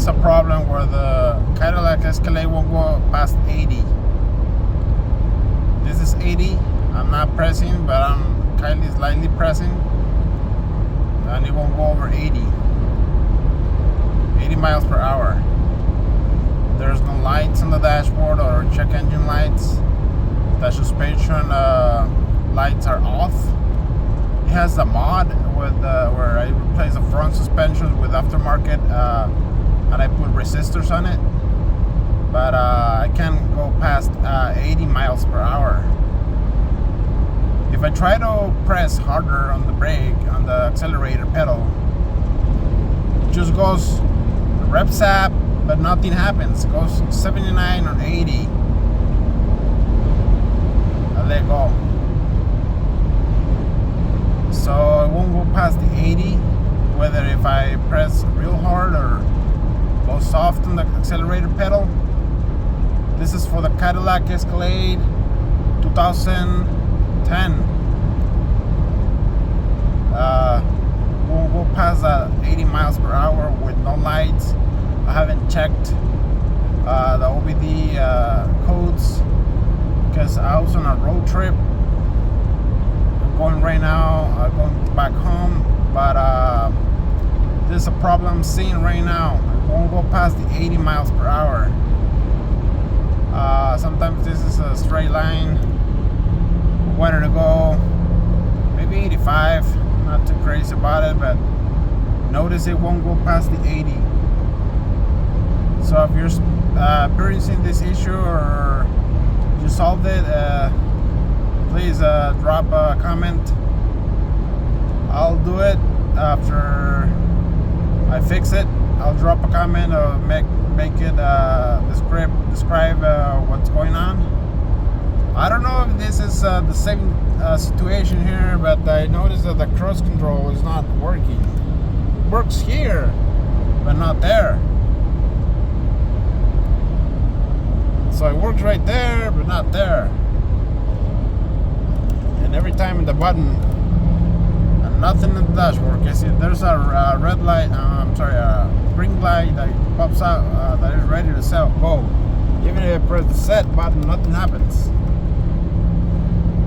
is a problem where the Cadillac Escalade won't go past 80. This is 80. I'm not pressing, but I'm kindly slightly pressing, and it won't go over 80 miles per hour. There's no lights on the dashboard or check engine lights. The suspension lights are off. It has a mod with where I replace the front suspension with aftermarket, and I put resistors on it, but I can't go past 80 miles per hour. If I try to press harder on the brake, on the accelerator pedal, it just goes revs up, but nothing happens. It goes 79 or 80. I let go. So it won't go past the 80, whether if I press real hard or go soft on the accelerator pedal. This is for the Cadillac Escalade 2010. Won't go past 80 miles per hour with no lights. I haven't checked the OBD codes because I was on a road trip. I'm going right now, going back home, but there's a problem I'm seeing right now. It won't go past the 80 miles per hour. Sometimes this is a straight line. Where to go? Maybe 85. Not too crazy about it, but notice it won't go past the 80. So if you're experiencing this issue or you solved it, please drop a comment. I'll do it after I fix it. I'll drop a comment or make it describe what's going on. I don't know if this is the same situation here, but I noticed that the cruise control is not working. It works here, but not there. So it works right there, but not there. And every time the button, and nothing in the dashboard. I see there's a red light. A green light that pops out that is ready to go. Even if I press the set button, nothing happens.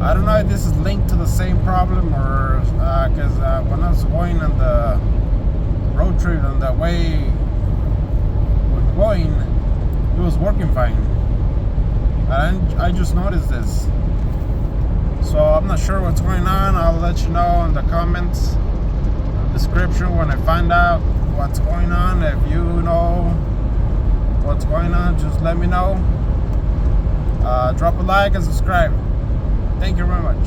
I don't know if this is linked to the same problem or because when I was going on the road trip on the way we're going, it was working fine. And I just noticed this. So I'm not sure what's going on. I'll let you know in the comments, description when I find out what's going on. If you know what's going on, just let me know. Drop a like and subscribe. Thank you very much.